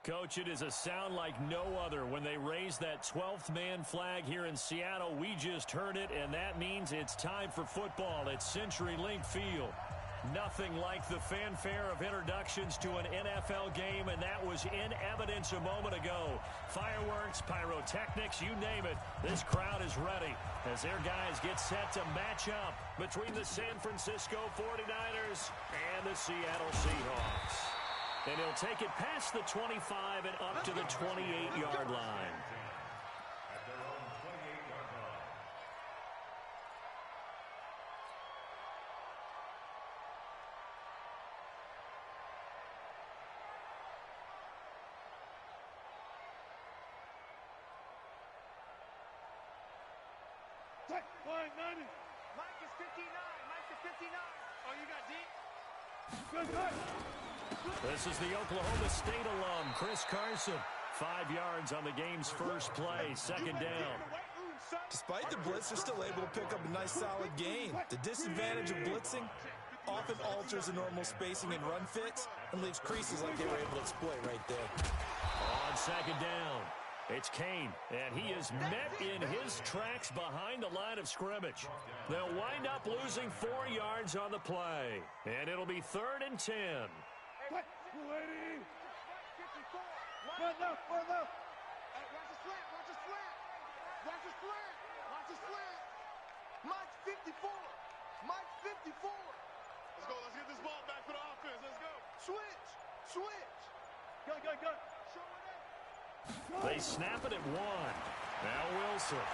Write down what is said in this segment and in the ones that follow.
Coach, it is a sound like no other when they raise that 12th man flag here in Seattle. We just heard it, and that means it's time for football at CenturyLink Field. Nothing like the fanfare of introductions to an NFL game, and that was in evidence a moment ago. Fireworks, pyrotechnics, you name it. This crowd is ready as their guys get set to match up between the San Francisco 49ers and the Seattle Seahawks. And he'll take it past the 25 and up to the 28-yard line. At their own 28-yard line. Line 90. Mike is 59. Mike is 59. Oh, you got deep? Good, good. This is the Oklahoma State alum, Chris Carson. 5 yards on the game's first play, second down. Despite the blitz, they're still able to pick up a nice solid gain. The disadvantage of blitzing often alters the normal spacing and run fits and leaves creases like they were able to exploit right there. On second down, it's Kane, and he is met in his tracks behind the line of scrimmage. They'll wind up losing 4 yards on the play, and it'll be 3rd and 10. What? 280. One left, one left. Hey, watch the slant, watch the slant. Watch the slant, watch the slant. Mike 54. Mike 54. Let's go, let's get this ball back for the offense. Let's go. Switch, switch. Go, go, go. Show it up. They snap it at 1. Now Wilson.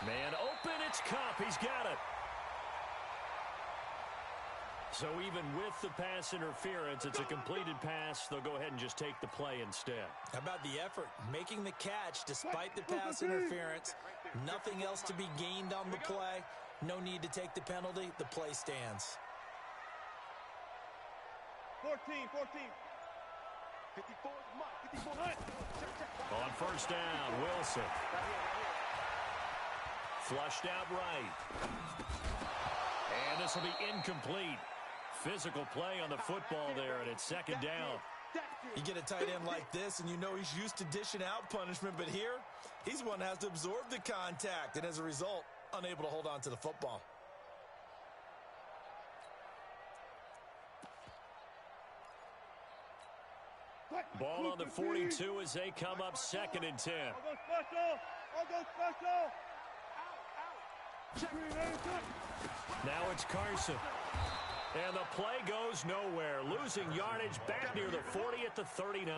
Man open, it's Kupp. He's got it. So even with the pass interference, it's a completed pass. They'll go ahead and just take the play instead. How about the effort? Making the catch despite the pass interference. Nothing else to be gained on the play. No need to take the penalty. The play stands. 14, 14. 54, Mike, 54. On first down, Wilson. Flushed out right. And this will be incomplete. Physical play on the football there, and it's second down. You get a tight end like this, and you know he's used to dishing out punishment, but here, he's one that has to absorb the contact, and as a result, unable to hold on to the football. Ball on the 42 as they come up 2nd and 10. I'll go special. I'll go special. Now it's Carson. And the play goes nowhere. Losing yardage back near the 40 at the 39.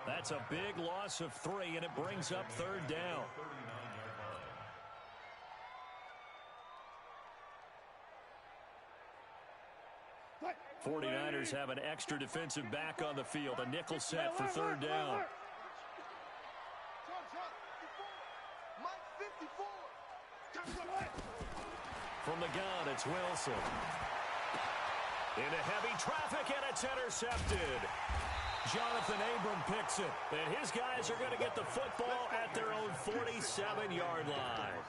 That's a big loss of 3, and it brings up 3rd down. What? 49ers have an extra defensive back on the field. A nickel set for 3rd down. Mike 54. From the gun, it's Wilson. Into heavy traffic, and it's intercepted. Jonathan Abram picks it, and his guys are going to get the football at their own 47-yard line.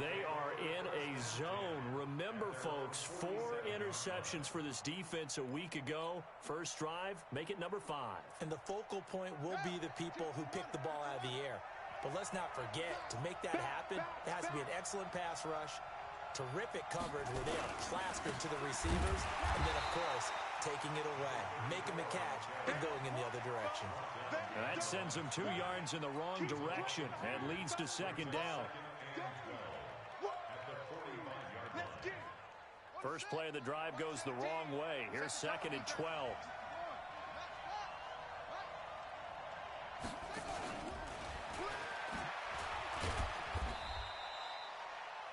They are in a zone. Remember, folks, 4 interceptions for this defense a week ago. First drive, make it number 5. And the focal point will be the people who pick the ball out of the air. But let's not forget, to make that happen, it has to be an excellent pass rush, terrific coverage where they are plastered to the receivers, and then, of course, taking it away, making the catch, and going in the other direction. And that sends them 2 yards in the wrong direction and leads to 2nd down. First play of the drive goes the wrong way. Here's 2nd and 12.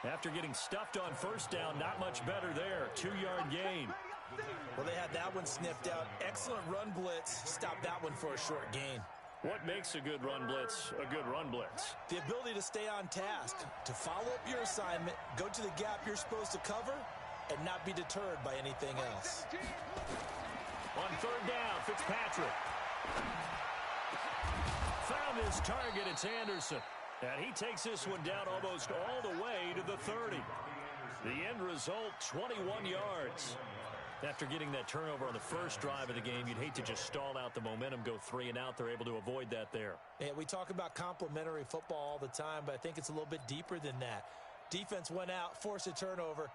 After getting stuffed on first down, not much better there. 2-yard gain. Well, they had that one sniffed out. Excellent run blitz. Stopped that one for a short gain. What makes a good run blitz a good run blitz? The ability to stay on task, to follow up your assignment, go to the gap you're supposed to cover, and not be deterred by anything else. On 3rd down, Fitzpatrick. Found his target, it's Anderson. And he takes this one down almost all the way to the 30. The end result, 21 yards. After getting that turnover on the first drive of the game, you'd hate to just stall out the momentum, go 3 and out. They're able to avoid that there. Yeah, we talk about complementary football all the time, but I think it's a little bit deeper than that. Defense went out, forced a turnover,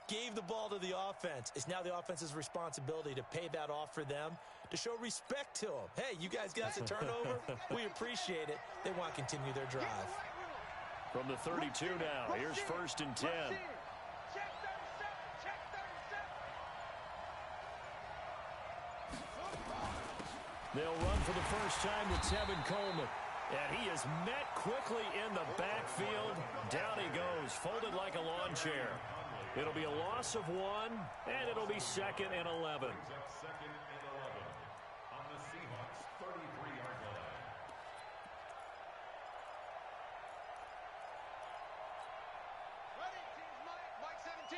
gave the ball to the offense. It's now the offense's responsibility to pay that off for them, to show respect to them. Hey, you guys got the turnover. We appreciate it. They want to continue their drive. From the 32 now, here's 1st and 10. They'll run for the first time to Tevin Coleman. And he is met quickly in the backfield. Down he goes, folded like a lawn chair. It'll be a loss of 1, and it'll be 2nd and 11. Second and 11 on the Seahawks 33-yard line. Ready, team's Mike 17.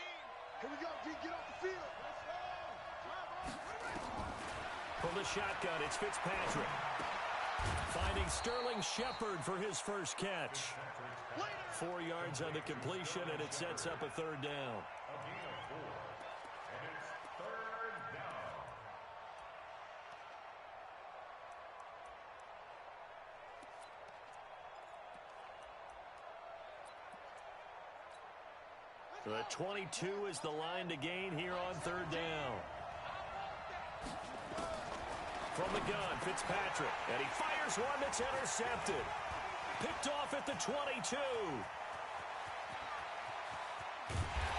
Here we go, D, get off the field. From the shotgun, it's Fitzpatrick. Finding Sterling Shepard for his first catch. 4 yards on the completion, and it sets up a 3rd down. A gain of 4. And it's 3rd down. The 22 is the line to gain here on 3rd down. From the gun, Fitzpatrick, and he fires one that's intercepted. Picked off at the 22.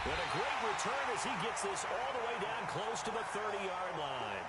And a great return as he gets this all the way down close to the 30-yard line.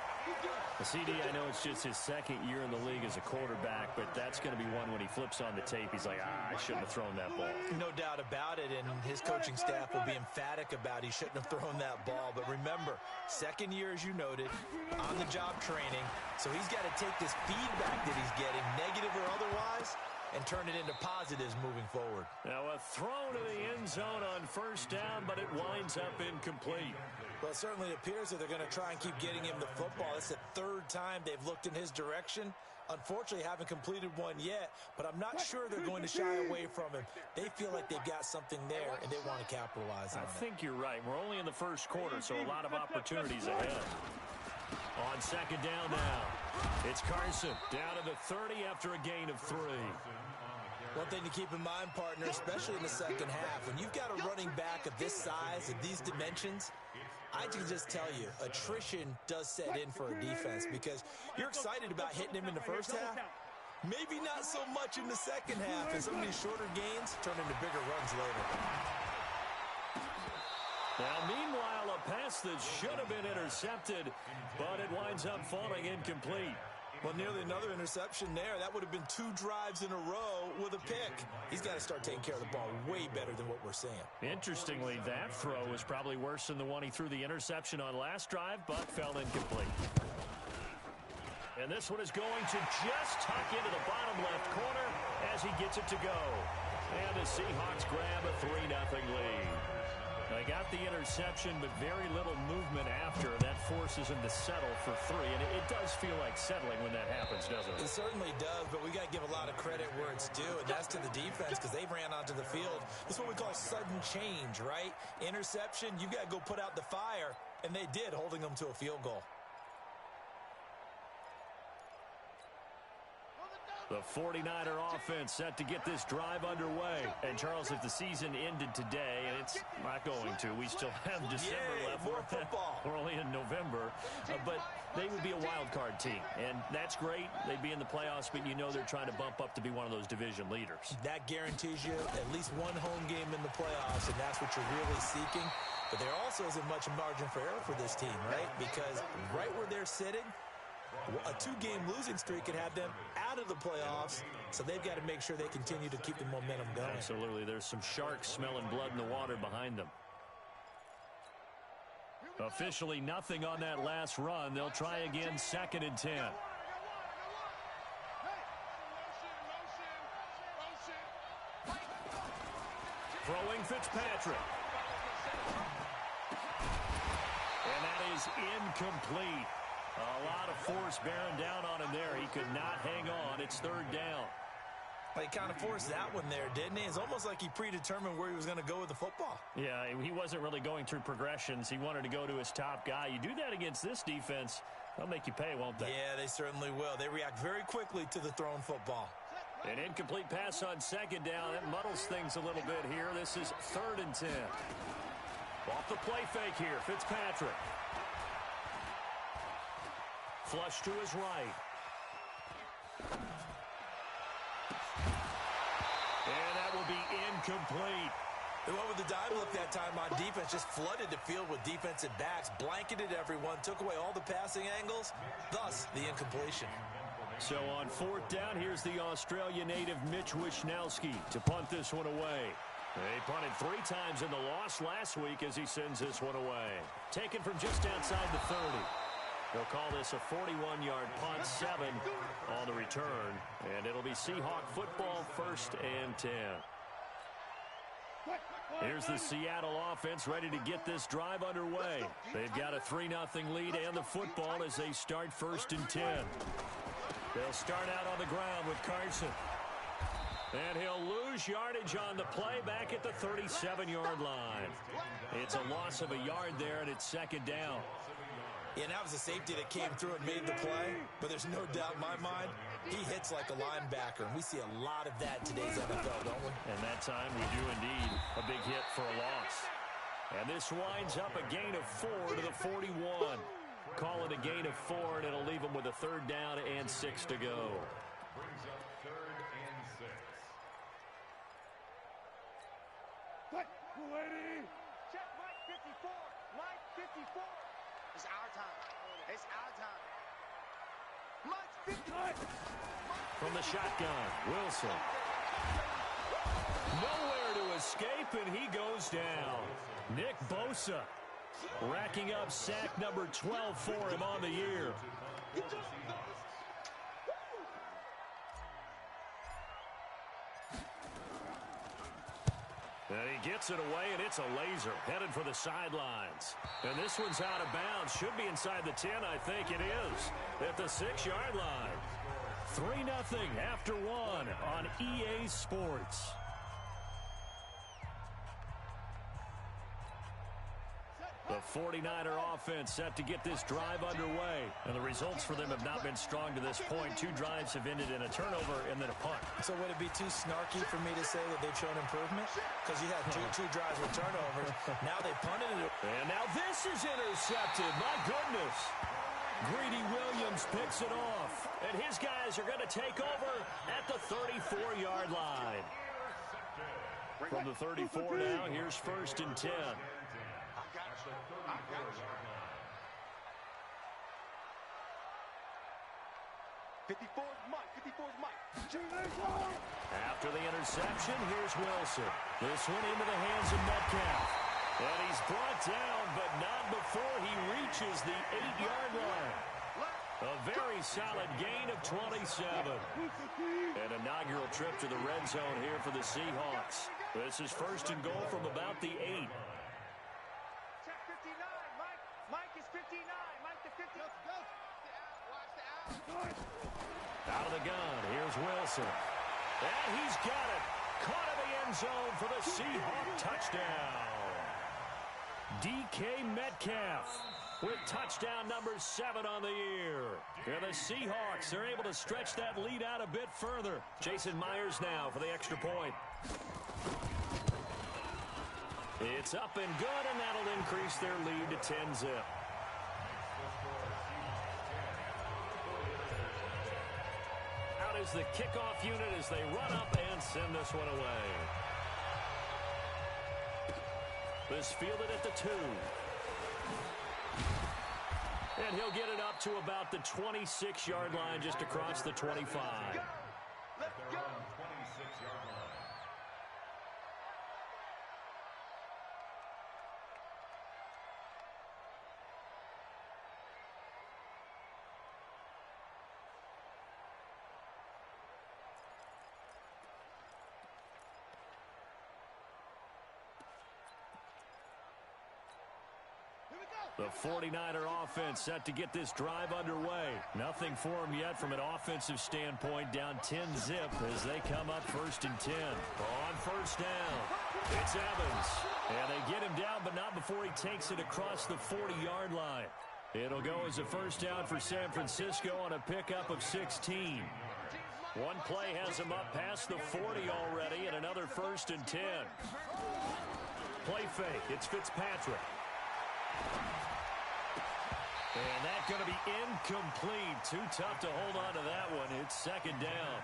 The CD, I know it's just his 2nd year in the league as a quarterback, but that's going to be one when he flips on the tape. He's like, I shouldn't have thrown that ball. No doubt about it, and his coaching staff will be emphatic about he shouldn't have thrown that ball. But remember, 2nd year, as you noted, on-the-job training, so he's got to take this feedback that he's getting, negative or otherwise, and turn it into positives moving forward. Now a throw to the end zone on 1st down, but it winds up incomplete. Well, it certainly appears that they're going to try and keep getting him the football. It's the 3rd time they've looked in his direction. Unfortunately, haven't completed one yet, but I'm not sure they're going to shy away from him. They feel like they've got something there, and they want to capitalize on it. I think you're right. We're only in the 1st quarter, so a lot of opportunities ahead. On 2nd down now, it's Carson down to the 30 after a gain of 3. One thing to keep in mind, partner, especially in the 2nd half, when you've got a running back of this size, of these dimensions, I can just tell you, attrition does set in for a defense because you're excited about hitting him in the 1st half. Maybe not so much in the 2nd half, and some of these shorter gains turn into bigger runs later. Now, meanwhile, a pass that should have been intercepted, but it winds up falling incomplete. Well, nearly another interception there. That would have been 2 drives in a row with a pick. He's got to start taking care of the ball way better than what we're seeing. Interestingly, that throw was probably worse than the one he threw the interception on last drive, but fell incomplete. And this one is going to just tuck into the bottom left corner as he gets it to go. And the Seahawks grab a 3-0 lead. They got the interception, but very little movement after. That forces him to settle for 3, and it does feel like settling when that happens, doesn't it? It certainly does, but we got to give a lot of credit where it's due, and that's to the defense because they ran onto the field. This is what we call sudden change, right? Interception, you got to go put out the fire, and they did, holding them to a field goal. The 49er offense set to get this drive underway. And, Charles, if the season ended today, and it's not going to, we still have December left. More football. We're only in November. But they would be a wild card team. And that's great. They'd be in the playoffs, but you know they're trying to bump up to be one of those division leaders. That guarantees you at least one home game in the playoffs, and that's what you're really seeking. But there also isn't much margin for error for this team, right? Because right where they're sitting, a 2-game losing streak could have them out of the playoffs, so they've got to make sure they continue to keep the momentum going. Absolutely. There's some sharks smelling blood in the water behind them. Officially nothing on that last run. They'll try again, 2nd and 10. Throwing Fitzpatrick. And that is incomplete. A lot of force bearing down on him there. He could not hang on. It's 3rd down. He kind of forced that one there, didn't he? It's almost like he predetermined where he was going to go with the football. Yeah, he wasn't really going through progressions. He wanted to go to his top guy. You do that against this defense, they'll make you pay, won't they? Yeah, they certainly will. They react very quickly to the thrown football. An incomplete pass on second down. It muddles things a little bit here. This is 3rd and 10. Off the play fake here, Fitzpatrick. Flush to his right. And that will be incomplete. They went with the dive look that time on defense, just flooded the field with defensive backs, blanketed everyone, took away all the passing angles, thus the incompletion. So on 4th down, here's the Australia native Mitch Wishnowski to punt this one away. They punted 3 times in the loss last week as he sends this one away. Taken from just outside the 30. They'll call this a 41-yard punt, 7 on the return. And it'll be Seahawk football, 1st and 10. Here's the Seattle offense ready to get this drive underway. They've got a 3-0 lead and the football as they start 1st and 10. They'll start out on the ground with Carson. And he'll lose yardage on the play back at the 37-yard line. It's a loss of a yard there, and it's 2nd down. Yeah, and that was a safety that came through and made the play. But there's no doubt in my mind, he hits like a linebacker. And we see a lot of that in today's NFL, don't we? And that time we do indeed. A big hit for a loss. And this winds up a gain of 4 to the 41. Call it a gain of 4, and it'll leave them with a 3rd down and 6 to go. Brings up 3rd and 6. Lady. Check Mike 54. Mike 54. It's our time. It's our time. Mike 54. From the shotgun, Wilson. Nowhere to escape, and he goes down. Nick Bosa racking up sack number 12 for him on the year. And he gets it away, and it's a laser headed for the sidelines. And this one's out of bounds. Should be inside the 10, I think it is, at the 6-yard line. 3-0 after 1 on EA Sports. The 49er offense set to get this drive underway. And the results for them have not been strong to this point. 2 drives have ended in a turnover and then a punt. So would it be too snarky for me to say that they've shown improvement? Because you had two drives with turnovers. Now they punted it. And now this is intercepted. My goodness. Greedy Williams picks it off. And his guys are going to take over at the 34-yard line. From the 34 now, here's 1st and 10. 54's Mike. 54's Mike. After the interception, here's Wilson. This one into the hands of Metcalf. And he's brought down, but not before he reaches the 8-yard line. A very solid gain of 27. An inaugural trip to the red zone here for the Seahawks. This is 1st and goal from about the 8. Check 59. Mike is 59. Mike to 50. Go. Watch the out. Out of the gun, here's Wilson. And he's got it. Caught in the end zone for the Seahawk touchdown. DK Metcalf with touchdown number 7 on the year. And the Seahawks are able to stretch that lead out a bit further. Jason Myers now for the extra point. It's up and good, and that'll increase their lead to 10-zip. Out is the kickoff unit as they run up and send this one away. This fielded at the 2. And he'll get it up to about the 26-yard line, just across the 25. Let's go. 26-yard line. Here we go. The 49er offense set to get this drive underway. Nothing for them yet from an offensive standpoint. Down 10-zip as they come up 1st and 10. On 1st down, it's Evans. And they get him down, but not before he takes it across the 40-yard line. It'll go as a 1st down for San Francisco on a pickup of 16. One play has him up past the 40 already, and another 1st and 10. Play fake. It's Fitzpatrick. And that's going to be incomplete. Too tough to hold on to that one. It's 2nd down.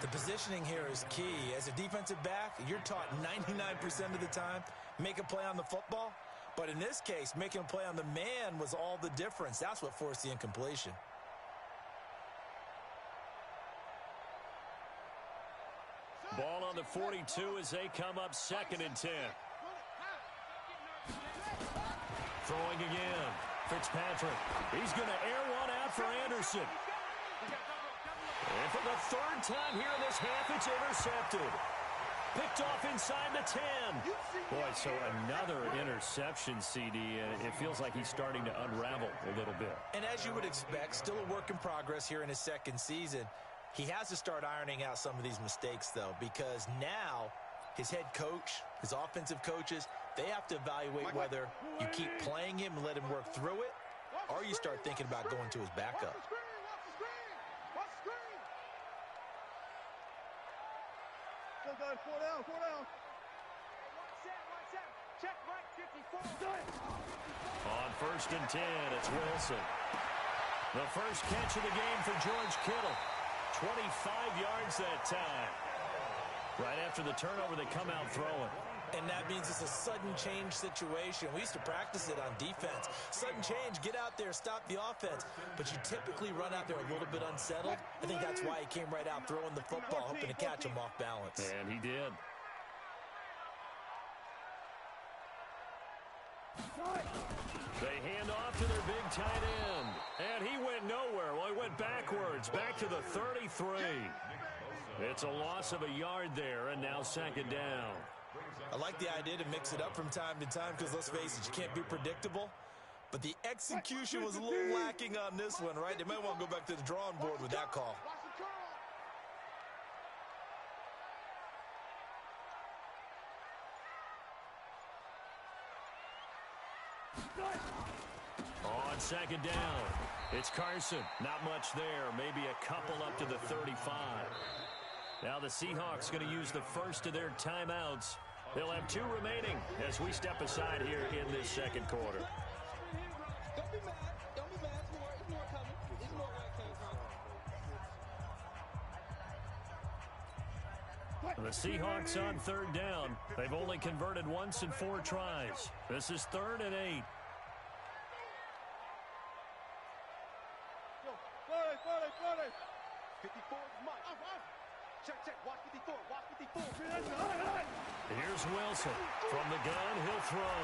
The positioning here is key. As a defensive back, you're taught 99% of the time, make a play on the football. But in this case, making a play on the man was all the difference. That's what forced the incompletion. Ball on the 42 as they come up 2nd and 10. Throwing again. Fitzpatrick. He's going to air one out for Anderson. And for the 3rd time here in this half, it's intercepted. Picked off inside the 10. Boy, so another interception, CD. It feels like he's starting to unravel a little bit. And as you would expect, still a work in progress here in his 2nd season. He has to start ironing out some of these mistakes, though, because now his head coach, his offensive coaches, they have to evaluate whether you keep playing him and let him work through it, or you start thinking about going to his backup. Go, guys, 4 down, 4 down. Check, Mike, 54. On 1st and 10, it's Wilson. The first catch of the game for George Kittle. 25 yards that time. Right after the turnover, they come out throwing. And that means it's a sudden change situation. We used to practice it on defense. Sudden change, get out there, stop the offense. But you typically run out there a little bit unsettled. I think that's why he came right out throwing the football, hoping to catch him off balance. And he did. They hand off to their big tight end. And he went nowhere. Well, he went backwards, back to the 33. It's a loss of a yard there, and now 2nd down. I like the idea to mix it up from time to time because, let's face it, you can't be predictable. But the execution was a little lacking on this one, right? They might want to go back to the drawing board with that call. On 2nd down, it's Carson. Not much there. Maybe a couple up to the 35. Now the Seahawks going to use the first of their timeouts. They'll have 2 remaining as we step aside here in this 2nd quarter. Don't be mad. Don't be mad. It's more coming. It's more where it came from. The Seahawks on 3rd down. They've only converted once in 4 tries. This is 3rd and 8. 54 is Mike. Check, watch 54, watch 54. Here's Wilson. From the gun, he'll throw.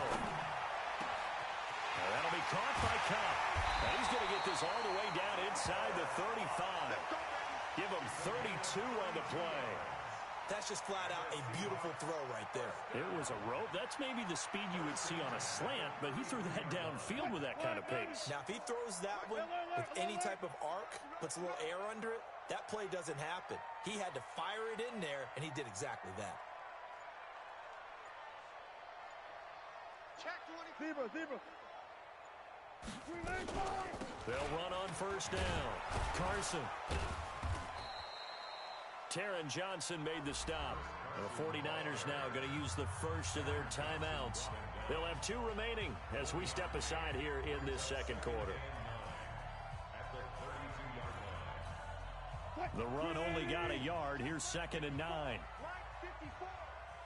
And that'll be caught by Cup. And he's going to get this all the way down inside the 35. Give him 32 on the play. That's just flat out a beautiful throw right there. It was a rope. That's maybe the speed you would see on a slant, but he threw that downfield with that kind of pace. Now, if he throws that one with any type of arc, puts a little air under it, that play doesn't happen. He had to fire it in there, and he did exactly that. Check 20. Zebra. They'll run on 1st down. Carson. Taron Johnson made the stop. The 49ers now going to use the first of their timeouts. They'll have 2 remaining as we step aside here in this 2nd quarter. The run only got a yard. Here's 2nd and 9. Mike, 54.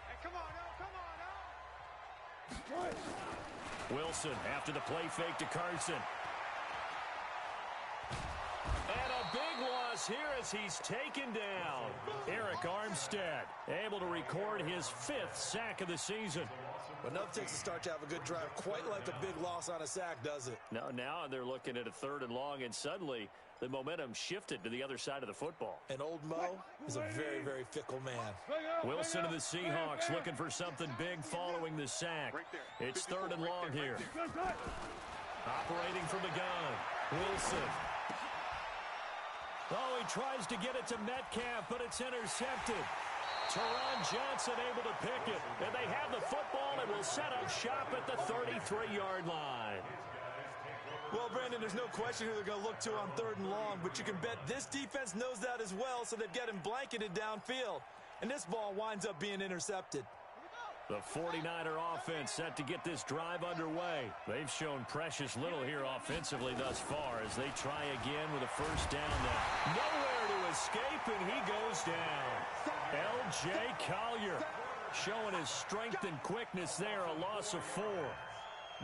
Hey, come on now. Wilson after the play fake to Carson. And a big loss here as he's taken down. Eric Armstead able to record his 5th sack of the season. But enough takes a start to have a good drive. Quite like a big loss on a sack, does it? Now they're looking at a 3rd and long, and suddenly the momentum shifted to the other side of the football. And old Mo is a very, very fickle man. Wilson of the Seahawks looking for something big following the sack. It's 3rd and long here. Operating from the gun, Wilson. Oh, he tries to get it to Metcalf, but it's intercepted. Teron Johnson able to pick it, and they have the football and will set up shop at the 33-yard line. Well, Brandon, there's no question who they're going to look to on 3rd and long, but you can bet this defense knows that as well, so they've got him blanketed downfield. And this ball winds up being intercepted. The 49er offense set to get this drive underway. They've shown precious little here offensively thus far as they try again with a first down now. Nowhere to escape, and he goes down. L.J. Collier showing his strength and quickness there, a loss of 4.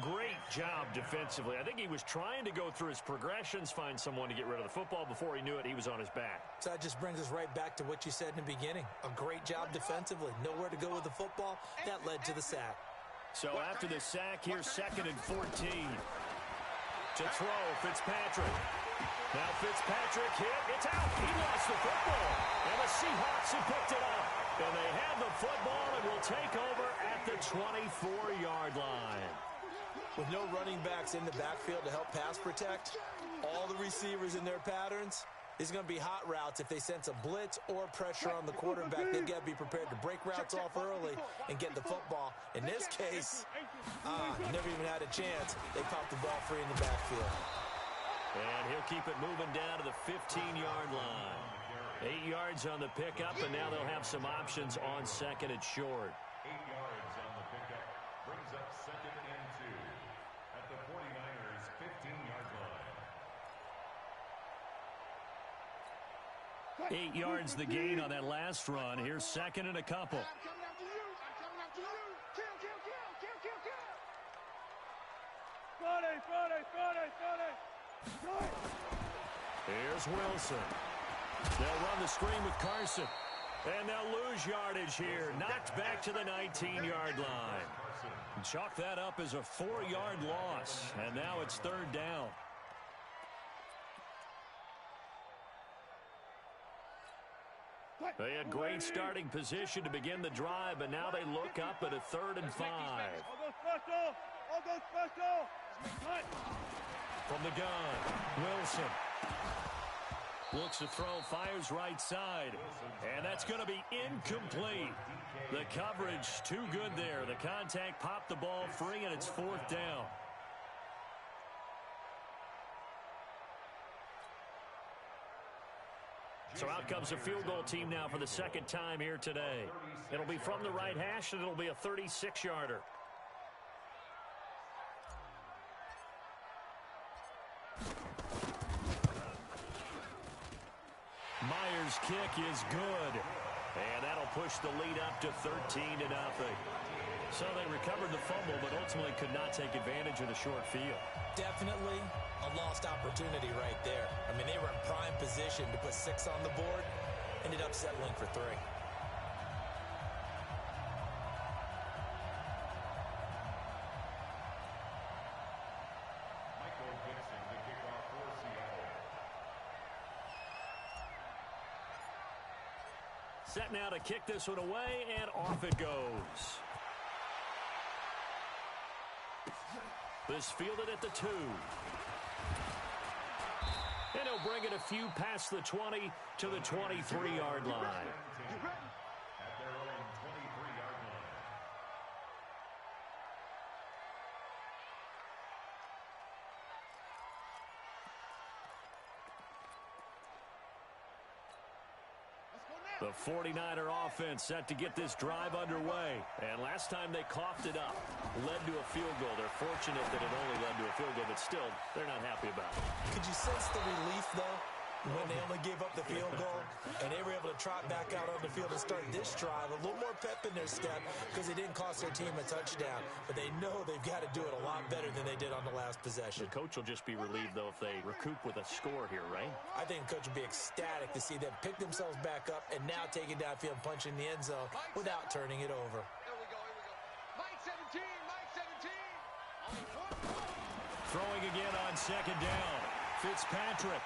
Great job defensively. I think he was trying to go through his progressions, find someone to get rid of the football. Before he knew it, he was on his back. So that just brings us right back to what you said in the beginning. A great job defensively. Nowhere to go with the football. That led to the sack. So after the sack, here's 2nd and 14. To throw, Fitzpatrick. Now Fitzpatrick hit. It's out. He lost the football. And the Seahawks have picked it up. And they have the football and will take over at the 24-yard line. With no running backs in the backfield to help pass protect, all the receivers in their patterns, it's going to be hot routes. If they sense a blitz or pressure on the quarterback, they've got to be prepared to break routes off early and get the football. In this case, never even had a chance. They popped the ball free in the backfield. And he'll keep it moving down to the 15-yard line. 8 yards on the pickup, and now they'll have some options on 2nd and short. 8 yards on the pickup brings up 2nd and 2 at the 49ers' 15-yard line. 8 yards the gain on that last run. Here's 2nd and a couple. I'm coming after you. I'm coming after you. Kill. Here's Wilson. They'll run the screen with Carson. And they'll lose yardage here. Knocked back to the 19-yard line. Chalk that up as a 4-yard loss. And now it's 3rd down. They had great starting position to begin the drive, but now they look up at a 3rd and 5. I'll go special. From the gun, Wilson. Looks to throw, fires right side. And that's going to be incomplete. The coverage too good there. The contact popped the ball free, and it's 4th down. So out comes a field goal team now for the 2nd time here today. It'll be from the right hash, and it'll be a 36-yarder. Myers' kick is good. And that'll push the lead up to 13-0. So they recovered the fumble, but ultimately could not take advantage of the short field. Definitely a lost opportunity right there. I mean, they were in prime position to put 6 on the board. Ended up settling for 3. Set now to kick this one away, and off it goes. This fielded at the 2. And he'll bring it a few past the 20 to the 23-yard line. At their own 23-yard line. The 49er offense set to get this drive underway. And last time they coughed it up, led to a field goal. They're fortunate that it only led to a field goal, but still, they're not happy about it. Could you sense the relief, though, when they only gave up the field goal and they were able to trot back out on the field and start this drive? A little more pep in their step because it didn't cost their team a touchdown. But they know they've got to do it a lot better than they did on the last possession. The coach will just be relieved, though, if they recoup with a score here, right? I think the coach will be ecstatic to see them pick themselves back up and now take it downfield and punch in the end zone without turning it over. Here we go. Mike 17, Mike 17. Throwing again on 2nd down. Fitzpatrick.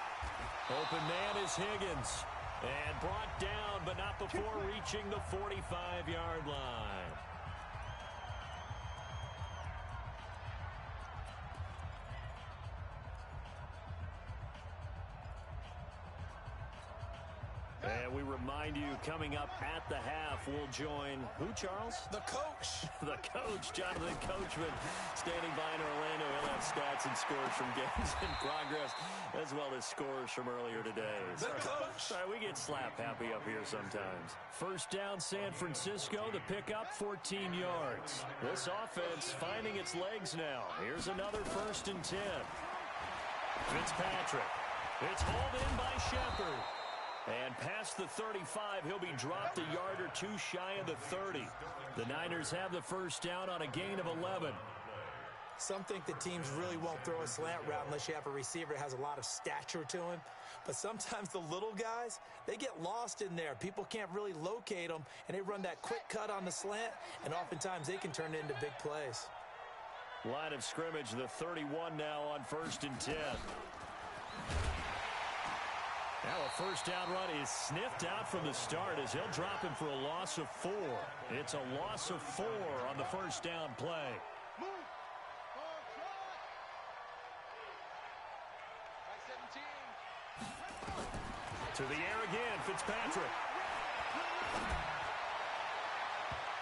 Open man is Higgins. And brought down, but not before reaching the 45-yard line. And we remind you, coming up at the half, we'll join who, Charles? The coach. The coach, Jonathan Coachman, standing by in Orlando. He'll have stats and scores from games in progress, as well as scores from earlier today. The coach. Sorry, we get slap happy up here sometimes. First down, San Francisco. The pickup, 14 yards. This offense finding its legs now. Here's another 1st and 10. Fitzpatrick. It's hauled in by Shepard. And past the 35, he'll be dropped a yard or 2 shy of the 30. The Niners have the first down on a gain of 11. Some think the teams really won't throw a slant route unless you have a receiver that has a lot of stature to him. But sometimes the little guys, they get lost in there. People can't really locate them, and they run that quick cut on the slant, and oftentimes they can turn it into big plays. Line of scrimmage, the 31 now on 1st and 10. Now a first down run is sniffed out from the start as he'll drop him for a loss of 4. It's a loss of 4 on the first down play. To the air again, Fitzpatrick.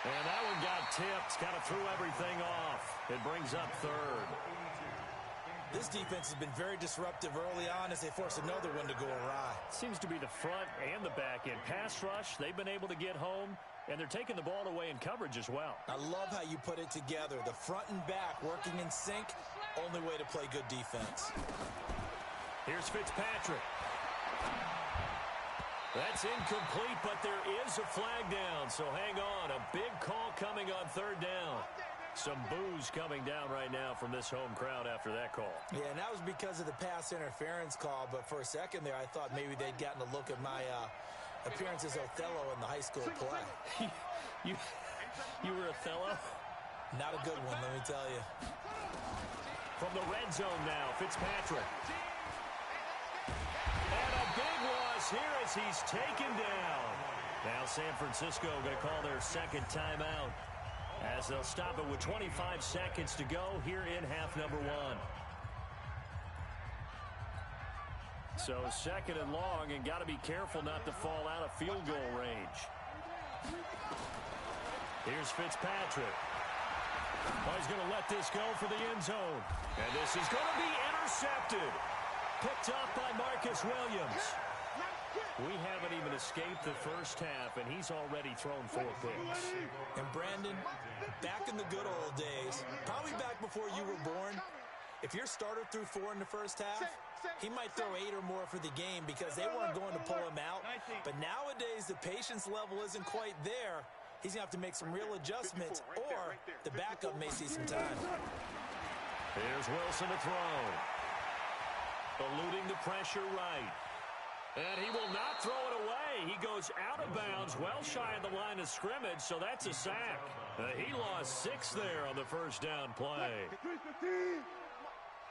And that one got tipped, kind of threw everything off. It brings up 3rd. This defense has been very disruptive early on as they force another one to go awry. Seems to be the front and the back end. Pass rush, they've been able to get home, and they're taking the ball away in coverage as well. I love how you put it together. The front and back working in sync, only way to play good defense. Here's Fitzpatrick. That's incomplete, but there is a flag down, so hang on. A big call coming on 3rd down. Some boos coming down right now from this home crowd after that call. Yeah, and that was because of the pass interference call, but for a second there I thought maybe they'd gotten a look at my appearance as Othello in the high school play. You were Othello? Not a good one, let me tell you. From the red zone now, Fitzpatrick. And a big loss here as he's taken down. Now San Francisco going to call their 2nd timeout, as they'll stop it with 25 seconds to go here in half number 1. So 2nd and long, and got to be careful not to fall out of field goal range. Here's Fitzpatrick. Oh, he's going to let this go for the end zone. And this is going to be intercepted. Picked up by Marcus Williams. We haven't even escaped the first half, and he's already thrown 4 picks. And Brandon, back in the good old days, probably back before you were born, if your starter threw 4 in the first half, he might throw 8 or more for the game because they weren't going to pull him out. But nowadays, the patience level isn't quite there. He's going to have to make some real adjustments, or the backup may see some time. Here's Wilson to throw. Eluding the pressure right. And he will not throw it away. He goes out of bounds, well shy of the line of scrimmage, so that's a sack. He lost 6 there on the first down play.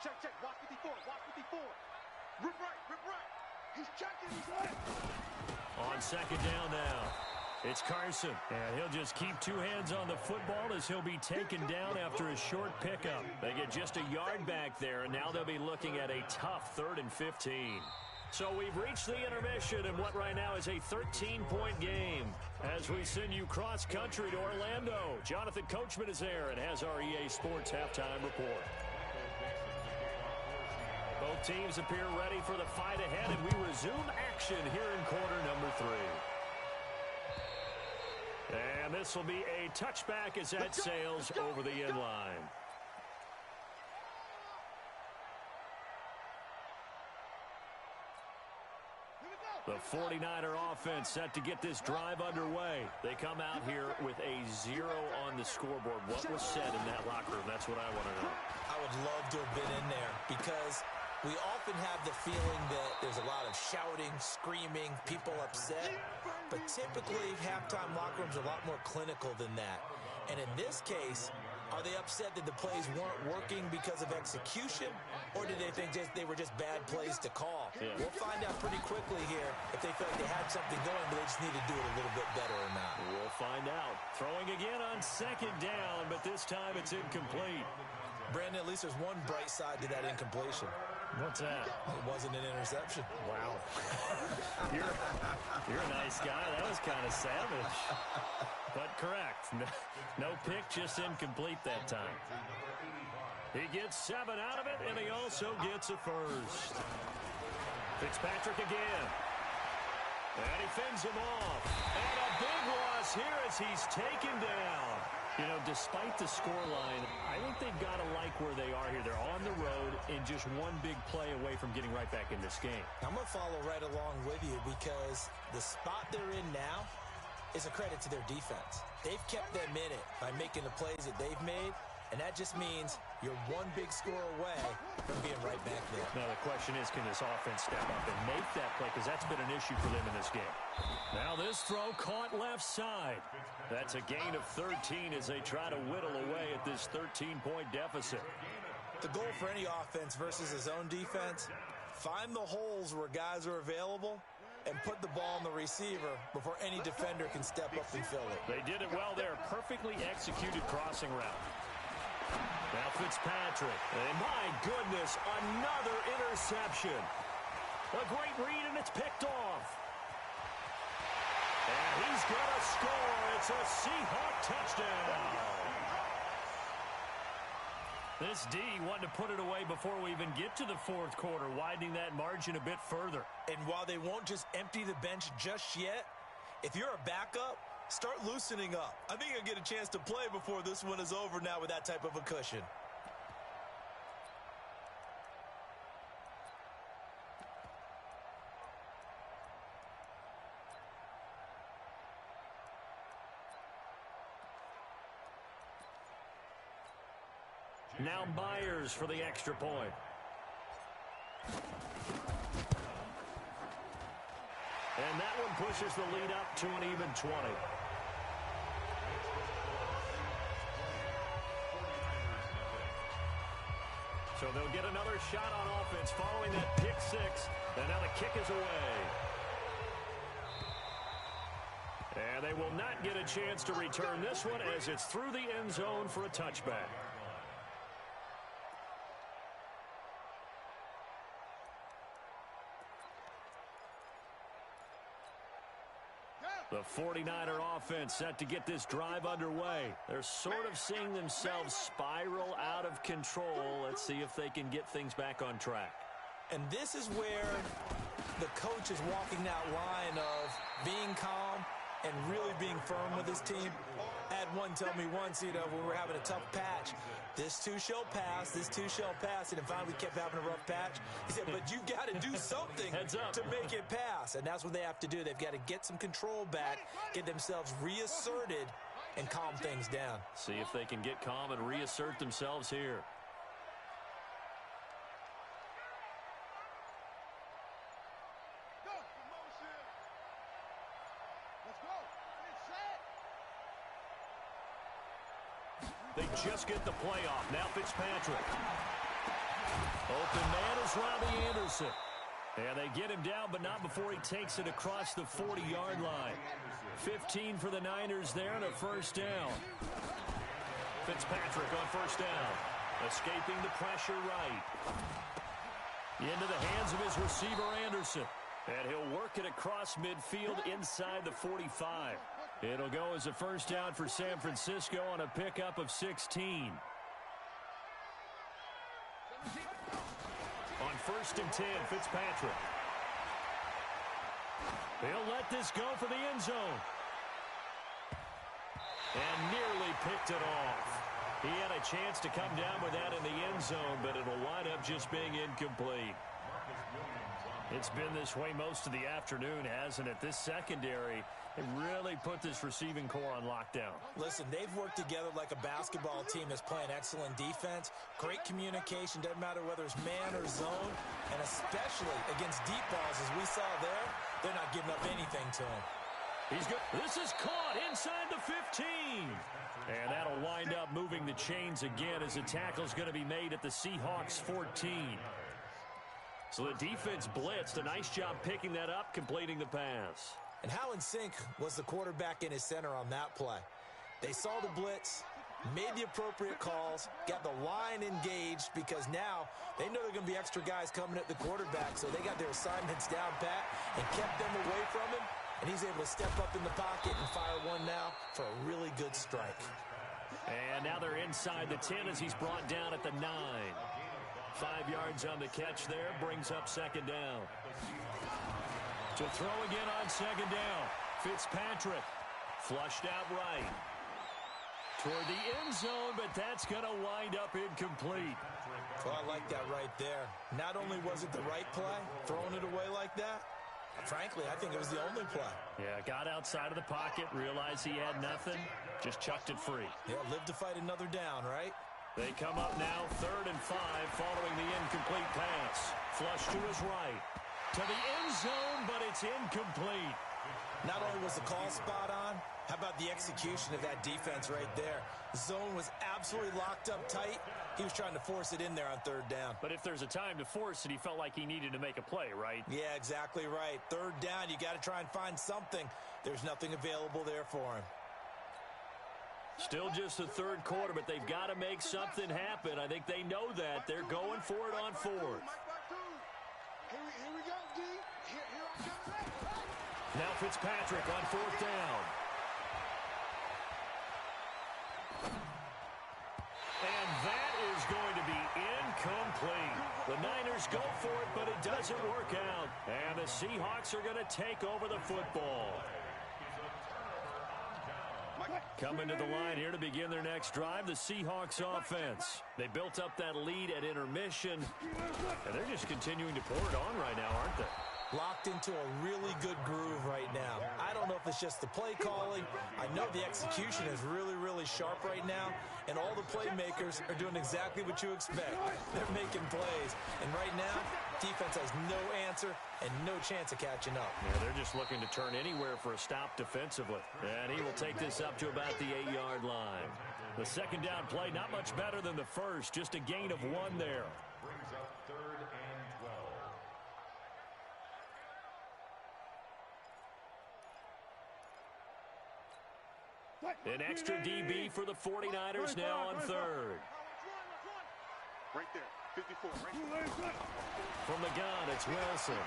Check, watch 54, watch 54. Rip right. He's checking, he's right. On 2nd down now, it's Carson. And he'll just keep 2 hands on the football as he'll be taken down after a short pickup. They get just a yard back there, and now they'll be looking at a tough 3rd and 15. So we've reached the intermission in what right now is a 13-point game. As we send you cross-country to Orlando, Jonathan Coachman is there and has our EA Sports halftime report. Both teams appear ready for the fight ahead, and we resume action here in quarter number 3. And this will be a touchback as that sails over the end line. The 49er offense set to get this drive underway. They come out here with a 0 on the scoreboard. What was said in that locker room? That's what I want to know. I would love to have been in there because we often have the feeling that there's a lot of shouting, screaming, people upset. But typically, halftime locker rooms are a lot more clinical than that. And in this case, Are they upset that the plays weren't working because of execution, or did they think they were just bad plays to call? Yeah. We'll find out pretty quickly here if they feel like they had something going, but they just need to do it a little bit better or not. We'll find out. Throwing again on second down, but this time it's incomplete. Brandon, at least there's one bright side to that incompletion. What's that? It wasn't an interception. Wow. You're a nice guy. That was kind of savage. But correct. No pick, just incomplete that time. He gets 7 out of it, and he also gets a first. Fitzpatrick again. And he fends him off. And a big loss here as he's taken down. You know, despite the scoreline, I think they've got to like where they are here. They're on the road and just one big play away from getting right back in this game. I'm going to follow right along with you because the spot they're in now is a credit to their defense. They've kept them in it by making the plays that they've made, and that just means you're one big score away from being right back there. Now the question is, can this offense step up and make that play? Because that's been an issue for them in this game. Now this throw caught left side. That's a gain of 13 as they try to whittle away at this 13-point deficit. The goal for any offense versus his own defense, find the holes where guys are available and put the ball on the receiver before any defender can step up and fill it. They did it well there. Perfectly executed crossing route. Now Fitzpatrick. And my goodness, another interception. A great read, and it's picked off. And he's going to score. It's a Seahawk touchdown. This D wanted to put it away before we even get to the fourth quarter, widening that margin a bit further. And while they won't just empty the bench just yet, if you're a backup, start loosening up. I think you'll get a chance to play before this one is over now with that type of a cushion. Now Myers for the extra point. And that one pushes the lead up to an even 20. So they'll get another shot on offense following that pick six. And now the kick is away. And they will not get a chance to return this one as it's through the end zone for a touchback. The 49er offense set to get this drive underway. They're sort of seeing themselves spiral out of control. Let's see if they can get things back on track. And this is where the coach is walking that line of being calm and really being firm with his team. I had one tell me once, when we were having a tough patch, this too shall pass, this too shall pass, and finally we kept having a rough patch. He said, but you got to do something to make it pass, and that's what they have to do. They've got to get some control back, get themselves reasserted, and calm things down. See if they can get calm and reassert themselves here. They just get the play off. Now Fitzpatrick. Open man is Robbie Anderson. And they get him down, but not before he takes it across the 40-yard line. 15 for the Niners there and a first down. Fitzpatrick on first down. Escaping the pressure right. Into the hands of his receiver, Anderson. And he'll work it across midfield inside the 45. It'll go as a first down for San Francisco on a pickup of 16. On first and 10, Fitzpatrick. He'll let this go for the end zone. And nearly picked it off. He had a chance to come down with that in the end zone, but it'll wind up just being incomplete. It's been this way most of the afternoon, hasn't it? This secondary, it really put this receiving core on lockdown. Listen, they've worked together like a basketball team that's playing excellent defense. Great communication, doesn't matter whether it's man or zone. And especially against deep balls, as we saw there, they're not giving up anything to them. He's good. This is caught inside the 15. And that'll wind up moving the chains again as a tackle's going to be made at the Seahawks 14. So the defense blitzed. A nice job picking that up, completing the pass. And how in sync was the quarterback and his center on that play? They saw the blitz, made the appropriate calls, got the line engaged because now they know there are going to be extra guys coming at the quarterback, so they got their assignments down pat and kept them away from him, and he's able to step up in the pocket and fire one now for a really good strike. And now they're inside the 10 as he's brought down at the 9. 5 yards on the catch there, brings up second down. To throw again on second down, Fitzpatrick flushed out right. Toward the end zone, but that's going to wind up incomplete. Well, I like that right there. Not only was it the right play, throwing it away like that, frankly, I think it was the only play. Yeah, got outside of the pocket, realized he had nothing, just chucked it free. Yeah, live to fight another down, right? They come up now, 3rd and 5, following the incomplete pass. Flush to his right. To the end zone, but it's incomplete. Not only was the call spot on, how about the execution of that defense right there? The zone was absolutely locked up tight. He was trying to force it in there on 3rd down. But if there's a time to force it, he felt like he needed to make a play, right? Yeah, exactly right. 3rd down, you got to try and find something. There's nothing available there for him. Still just the 3rd quarter, but they've got to make something happen. I think they know that. They're going for it on 4th. Here we go, D. Here I come. Now Fitzpatrick on 4th down. And that is going to be incomplete. The Niners go for it, but it doesn't work out. And the Seahawks are going to take over the football. Coming to the line here to begin their next drive, the Seahawks offense. They built up that lead at intermission, and they're just continuing to pour it on right now, aren't they? Locked into a really good groove right now. I don't know if it's just the play calling. I know the execution is really, really sharp right now, and all the playmakers are doing exactly what you expect. They're making plays, and right now, defense has no answer and no chance of catching up. Yeah, they're just looking to turn anywhere for a stop defensively, and he will take this up to about the 8-yard line. The second down play, not much better than the first, just a gain of 1 there. Brings up 3rd and 12. An extra DB for the 49ers now on 3rd. Right there, 54. Right there. From the gun, it's Wilson.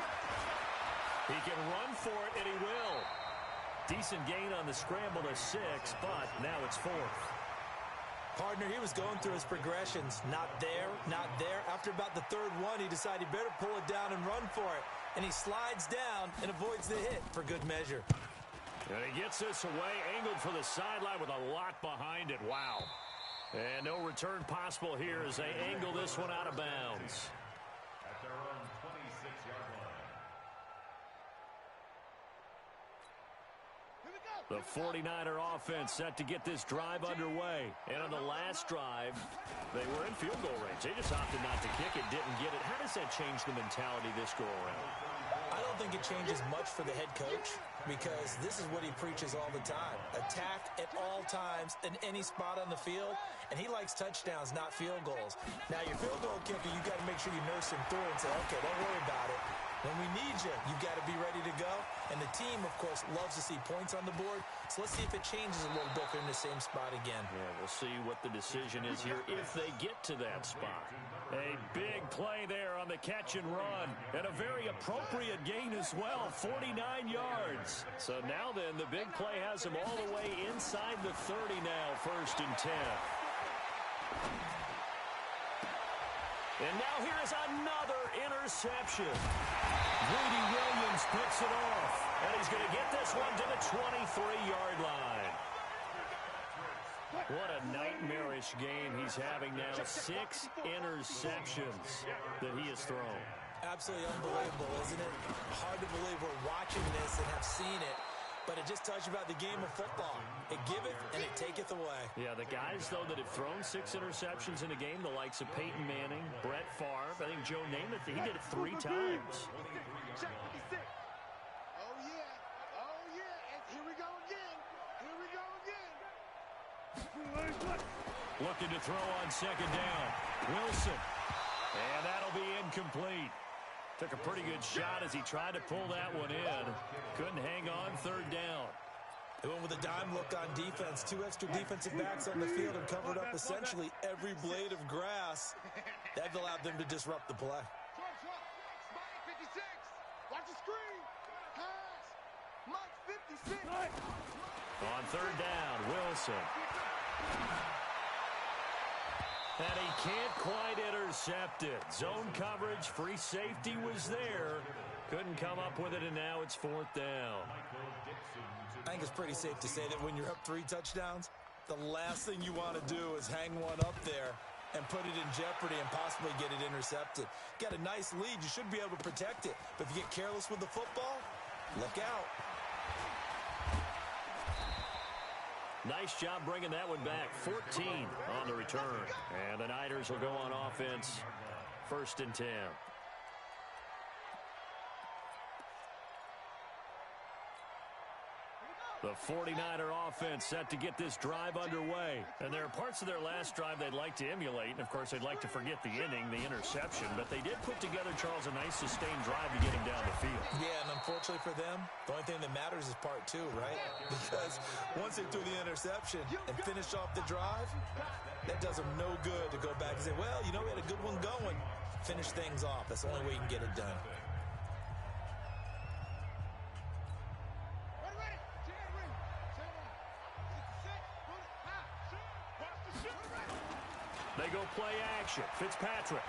He can run for it, and he will. Decent gain on the scramble to 6, but now it's 4th. Partner, he was going through his progressions. Not there, not there. After about the 3rd one, he decided he better pull it down and run for it. And he slides down and avoids the hit for good measure. And he gets this away, angled for the sideline with a lot behind it. Wow. And no return possible here as they angle this one out of bounds. At their own 26-yard line. The 49er offense set to get this drive underway. And on the last drive, they were in field goal range. They just opted not to kick it, didn't get it. How does that change the mentality this go around? I don't think it changes much for the head coach because this is what he preaches all the time. Attack at all times in any spot on the field, and he likes touchdowns, not field goals. Now, your field goal kicker, you got to make sure you nurse him through and say, okay, don't worry about it. When we need you, you've got to be ready to go. And the team, of course, loves to see points on the board. So let's see if it changes a little bit if they're in the same spot again. Yeah, we'll see what the decision is here if they get to that spot. A big play there on the catch and run. And a very appropriate gain as well, 49 yards. So now then, the big play has him all the way inside the 30 now, 1st and 10. And now here is another interception. Greedy Williams picks it off. And he's going to get this one to the 23-yard line. What a nightmarish game he's having now. 6 interceptions that he has thrown. Absolutely unbelievable, isn't it? Hard to believe we're watching this and have seen it. But it just tells you about the game of football. It giveth and it taketh away. Yeah, the guys, though, that have thrown 6 interceptions in a game, the likes of Peyton Manning, Brett Favre, I think Joe Namath, he did it 3 times. Check 56. Oh, yeah. Oh, yeah. And here we Looking to throw on second down. Wilson. And that'll be incomplete. Took a pretty good shot as he tried to pull that one in. Couldn't hang on third down. They went with a dime look on defense. 2 extra defensive backs on the field and covered up essentially every blade of grass. That allowed them to disrupt the play. Mike 56. Watch the screen. Pass. Mike 56. On third down, Wilson. And he can't quite intercept it. Zone coverage, free safety was there. Couldn't come up with it, and now it's fourth down. I think it's pretty safe to say that when you're up 3 touchdowns, the last thing you want to do is hang one up there and put it in jeopardy and possibly get it intercepted. Got a nice lead. You should be able to protect it. But if you get careless with the football, look out. Nice job bringing that one back. 14 on the return. And the Niners will go on offense. 1st and 10. The 49er offense set to get this drive underway. And there are parts of their last drive they'd like to emulate. And, of course, they'd like to forget the inning, the interception. But they did put together, Charles, a nice sustained drive to get him down the field. Yeah, and unfortunately for them, the only thing that matters is part 2, right? Because once they threw the interception and finished off the drive, that does them no good to go back and say, well, you know, we had a good one going. Finish things off. That's the only way you can get it done. They go play action. Fitzpatrick.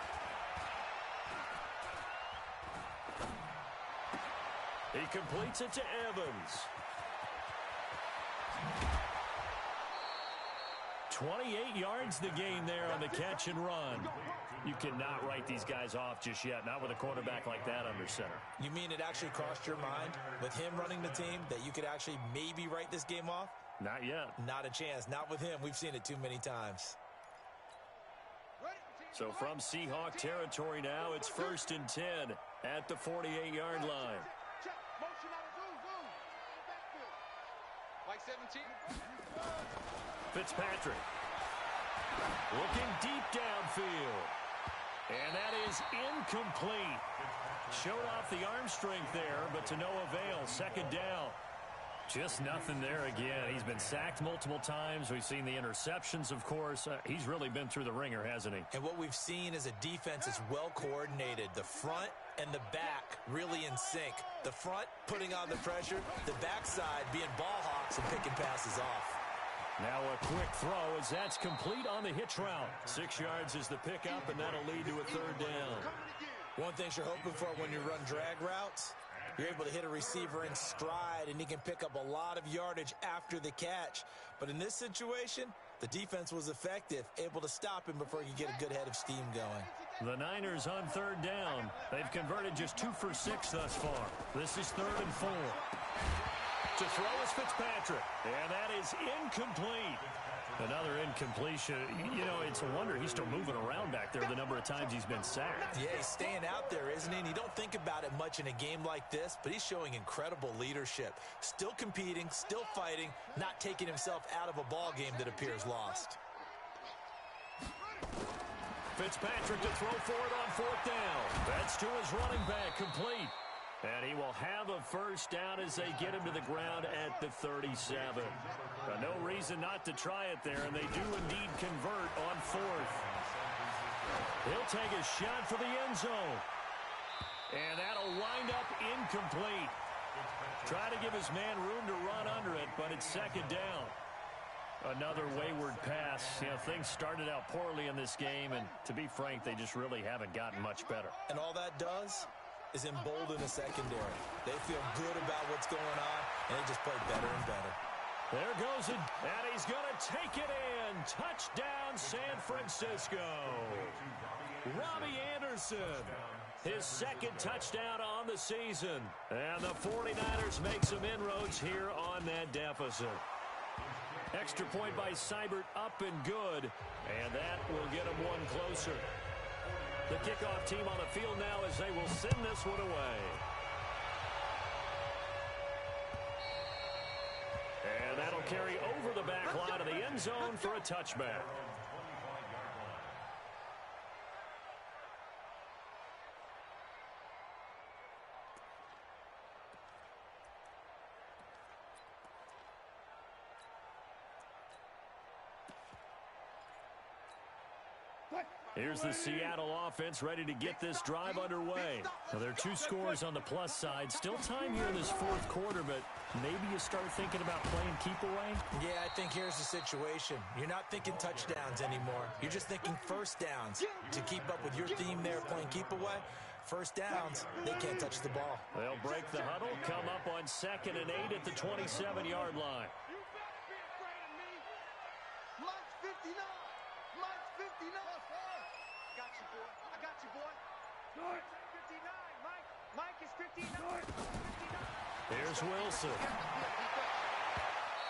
He completes it to Evans. 28 yards the gain there on the catch and run. You cannot write these guys off just yet, not with a quarterback like that under center. You mean it actually crossed your mind with him running the team that you could actually maybe write this game off? Not yet. Not a chance. Not with him. We've seen it too many times. So from Seahawk territory now, it's 1st and 10 at the 48-yard line. Mike 17. Fitzpatrick. Looking deep downfield. And that is incomplete. Showed off the arm strength there, but to no avail. 2nd down. Just nothing there again. He's been sacked multiple times. We've seen the interceptions, of course. He's really been through the ringer, hasn't he? And what we've seen is a defense that's well coordinated. The front and the back really in sync. The front putting on the pressure. The backside being ball hawks and picking passes off. Now a quick throw as that's complete on the hitch route. 6 yards is the pickup, and that'll lead to a 3rd down. One thing you're hoping for when you run drag routes, you're able to hit a receiver in stride, and he can pick up a lot of yardage after the catch. But in this situation, the defense was effective, able to stop him before he could get a good head of steam going. The Niners on 3rd down. They've converted just 2 for 6 thus far. This is 3rd and 4. To throw is Fitzpatrick, and that is incomplete. Another incompletion. You know, it's a wonder he's still moving around back there the number of times he's been sacked. Yeah, he's staying out there, isn't he? And you don't think about it much in a game like this, but he's showing incredible leadership. Still competing, still fighting, not taking himself out of a ball game that appears lost. Fitzpatrick to throw for it on 4th down. That's to his running back, complete. And he will have a 1st down as they get him to the ground at the 37. No reason not to try it there, and they do indeed convert on 4th. He'll take a shot for the end zone. And that'll wind up incomplete. Try to give his man room to run under it, but it's 2nd down. Another wayward pass. You know, things started out poorly in this game, and to be frank, they just really haven't gotten much better. And all that does is embolden the secondary. They feel good about what's going on, and they just play better and better. There goes it, and he's going to take it in. Touchdown, San Francisco. Robbie Anderson, his 2nd touchdown on the season. And the 49ers make some inroads here on that deficit. Extra point by Seibert, up and good, and that will get him one closer. The kickoff team on the field now as they will send this one away. And that'll carry over the back line of the end end zone for a touchback. Here's the Seattle offense ready to get this drive underway. Now, there are two scores on the plus side. Still time here in this fourth quarter, but maybe you start thinking about playing keep away? Yeah, I think here's the situation. You're not thinking touchdowns anymore. You're just thinking first downs. To keep up with your theme there, playing keep away, first downs, they can't touch the ball. They'll break the huddle, come up on 2nd and 8 at the 27-yard line. Mike's 59. Mike's 59. I got you, boy. I got you, boy. 59, Mike. Mike is 59. 59. Here's Wilson.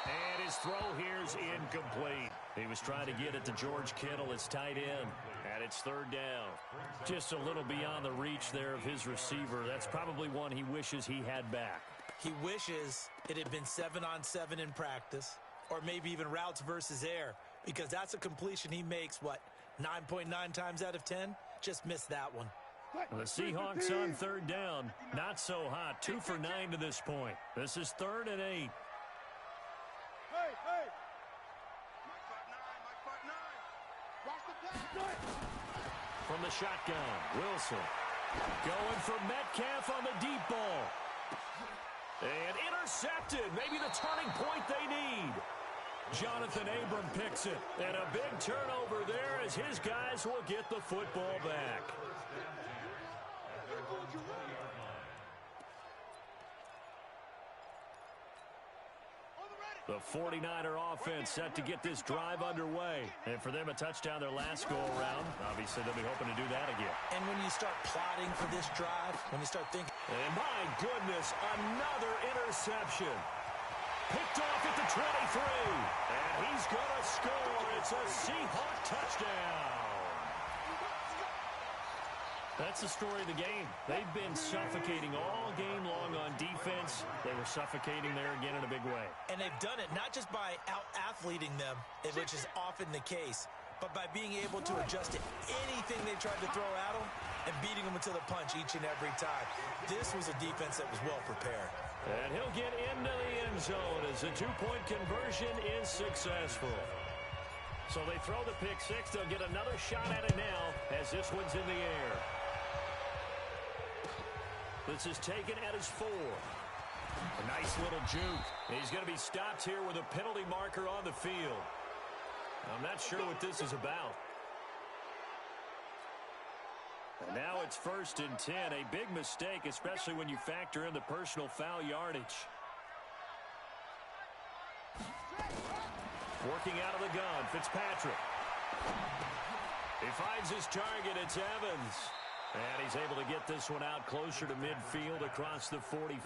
And his throw here's incomplete. He was trying to get it to George Kittle, his tight end. And it's 3rd down. Just a little beyond the reach there of his receiver. That's probably one he wishes he had back. He wishes it had been 7-on-7 in practice, or maybe even routes versus air, because that's a completion he makes, 9.9 times out of 10? Just missed that one. The Seahawks on 3rd down. Not so hot. 2 for 9 to this point. This is 3rd and 8. Hey! Watch the pass. From the shotgun, Wilson going for Metcalf on the deep ball. And intercepted. Maybe the turning point they need. Jonathan Abram picks it. And a big turnover there as his guys will get the football back. The 49er offense set to get this drive underway. And for them, a touchdown their last go-around. Obviously, they'll be hoping to do that again. And when you start plotting for this drive, when you start thinking... And my goodness, another interception. Picked off at the 23. And he's going to score. It's a Seahawk touchdown. That's the story of the game. They've been suffocating all game long on defense. They were suffocating there again in a big way. And they've done it not just by out-athleting them, which is often the case, but by being able to adjust to anything they tried to throw at them and beating them until the punch each and every time. This was a defense that was well prepared. And he'll get into the end zone as the two-point conversion is successful. So they throw the pick six. They'll get another shot at it now as this one's in the air. This is taken at his 4. A nice little juke. He's going to be stopped here with a penalty marker on the field. I'm not sure what this is about. And now it's 1st and 10. A big mistake, especially when you factor in the personal foul yardage. Working out of the gun, Fitzpatrick. He finds his target. It's Evans. And he's able to get this one out closer to midfield across the 45.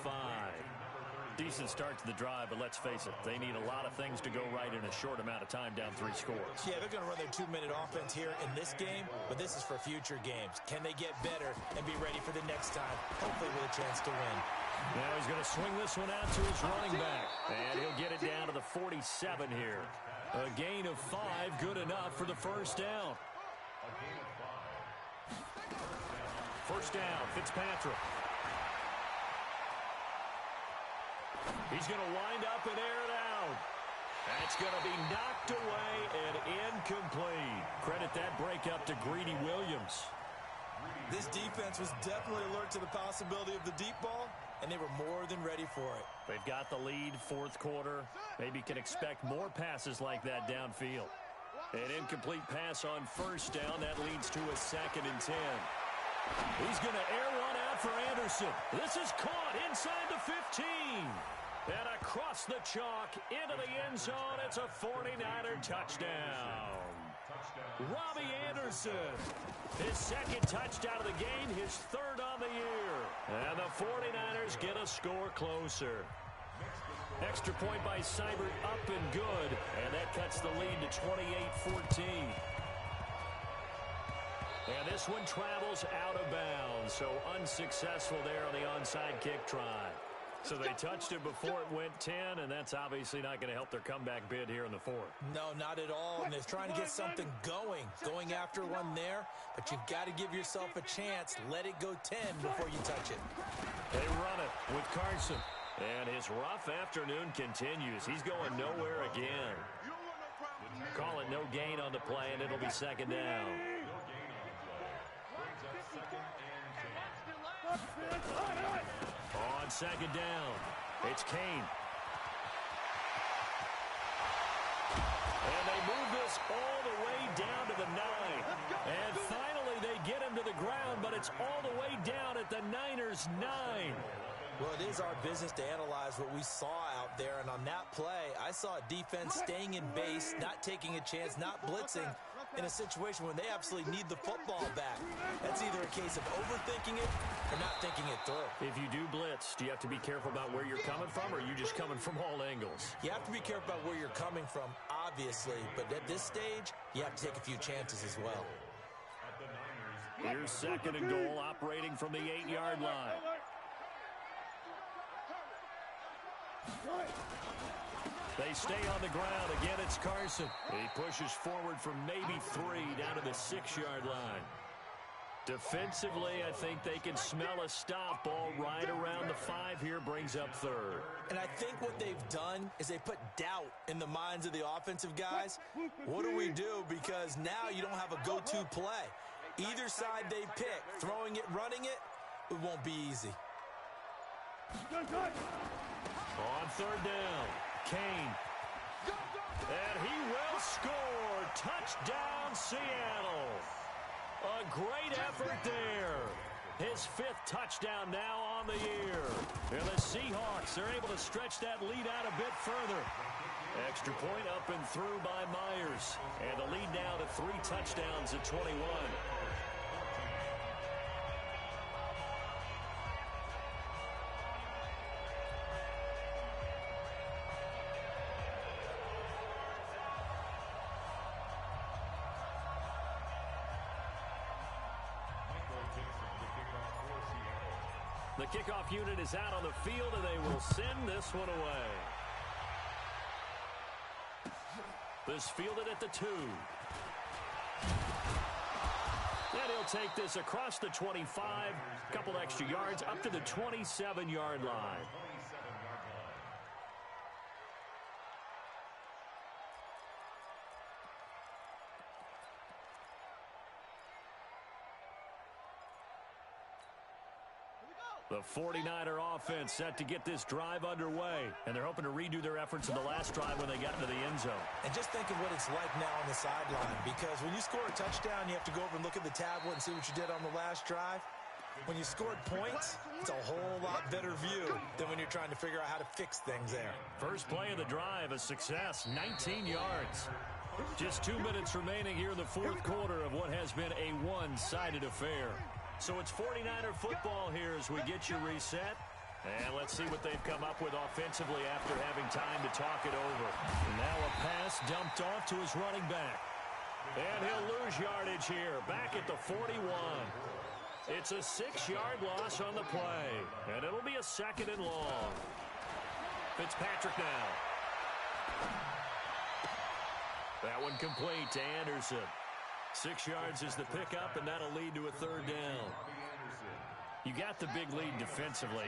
Decent start to the drive, but let's face it, they need a lot of things to go right in a short amount of time down 3 scores. Yeah, they're going to run their 2-minute offense here in this game, but this is for future games. Can they get better and be ready for the next time, hopefully with a chance to win? Now he's going to swing this one out to his running back, and he'll get it down to the 47 here. A gain of 5, good enough for the first down. First down, Fitzpatrick. He's going to wind up and air it out. That's going to be knocked away and incomplete. Credit that breakup to Greedy Williams. This defense was definitely alert to the possibility of the deep ball, and they were more than ready for it. They've got the lead, 4th quarter. Maybe can expect more passes like that downfield. An incomplete pass on first down. That leads to a 2nd and 10. He's going to air one out for Anderson. This is caught inside the 15. And across the chalk into the end zone. It's a 49er touchdown. Robbie Anderson. His 2nd touchdown of the game. His 3rd on the year. And the 49ers get a score closer. Extra point by Seibert up and good. And that cuts the lead to 28-14. And this one travels out of bounds, so unsuccessful there on the onside kick try. So they touched it before it went 10, and that's obviously not going to help their comeback bid here in the fourth. No, not at all. And they're trying to get something going after one there. But you've got to give yourself a chance. Let it go 10 before you touch it. They run it with Carson. And his rough afternoon continues. He's going nowhere again. Call it no gain on the play, and it'll be second down. On second down, it's Kane. And they move this all the way down to the 9. And finally they get him to the ground, but it's all the way down at the Niners' 9. Well, it is our business to analyze what we saw out there, and on that play, I saw a defense staying in base, not taking a chance, not blitzing in a situation where they absolutely need the football back. That's either a case of overthinking it or not thinking it through. If you do blitz, do you have to be careful about where you're coming from, or are you just coming from all angles? You have to be careful about where you're coming from, obviously, but at this stage, you have to take a few chances as well. Here's second and goal, operating from the 8-yard line. They stay on the ground. Again, it's Carson. He pushes forward from maybe 3 down to the 6-yard line. Defensively, I think they can smell a stop. Ball right around the 5 here, brings up third. And I think what they've done is they put doubt in the minds of the offensive guys. What do we do? Because now you don't have a go-to play. Either side they pick, throwing it, running it, it won't be easy. On third down, Kane. And he will score. Touchdown, Seattle. A great effort there. His 5th touchdown now on the year. And the Seahawks are able to stretch that lead out a bit further. Extra point up and through by Myers. And the lead now to 3 touchdowns at 21. The kickoff unit is out on the field, and they will send this one away. This fielded at the 2. And he'll take this across the 25, a couple extra yards, up to the 27-yard line. The 49er offense set to get this drive underway, and they're hoping to redo their efforts in the last drive when they got into the end zone. And just think of what it's like now on the sideline, because when you score a touchdown, you have to go over and look at the tablet and see what you did on the last drive. When you scored points, it's a whole lot better view than when you're trying to figure out how to fix things there. First play of the drive, a success, 19 yards. Just 2 minutes remaining here in the fourth quarter of what has been a one-sided affair. So it's 49er football here as we get you reset. And let's see what they've come up with offensively after having time to talk it over. And now a pass dumped off to his running back. And he'll lose yardage here, back at the 41. It's a 6-yard loss on the play. And it'll be a second and long. Fitzpatrick now. That one complete to Anderson. 6 yards is the pickup, and that'll lead to a third down. You got the big lead defensively.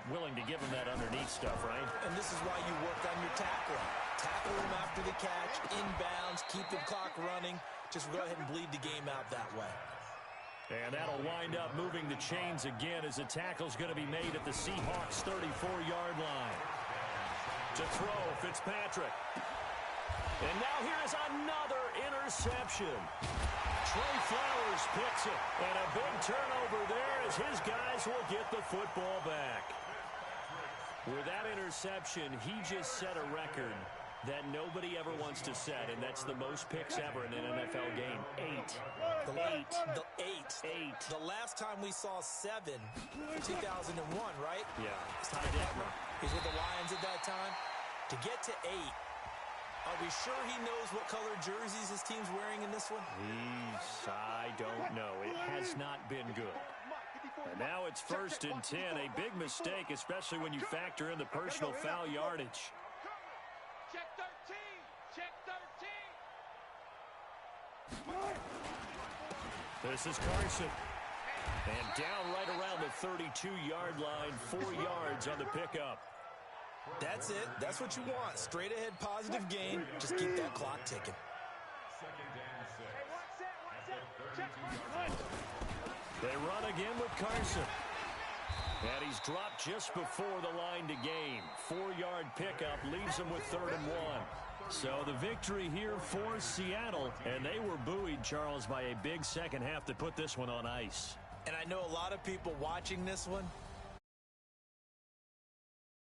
Willing to give him that underneath stuff, right? And this is why you work on your tackling. Tackle him after the catch, inbounds, keep the clock running. Just go ahead and bleed the game out that way. And that'll wind up moving the chains again as the tackle's going to be made at the Seahawks' 34-yard line. To throw, Fitzpatrick. And now here's another interception. Trey Flowers picks it. And a big turnover there as his guys will get the football back. With that interception, he just set a record that nobody ever wants to set, and that's the most picks ever in an NFL game. 8. Eight. The llast time we saw 7, 2001, right? Yeah. Ty Detmer. He's with the Lions at that time. To get to 8, are we sure he knows what color jerseys his team's wearing in this one? I don't know. It has not been good. And now it's 1st and 10. A big mistake, especially when you factor in the personal foul yardage. Check 13. Check 13. This is Carson. And down right around the 32-yard line, 4 yards on the pickup. That's it. That's what you want. Straight ahead positive gain. Just keep that clock ticking. 2nd and 6. Hey, watch that. Watch that. Check 1. They run again with Carson. And he's dropped just before the line to gain. 4-yard pickup leaves him with 3rd and 1. So the victory here for Seattle. And they were buoyed, Charles, by a big second half to put this one on ice. And I know a lot of people watching this one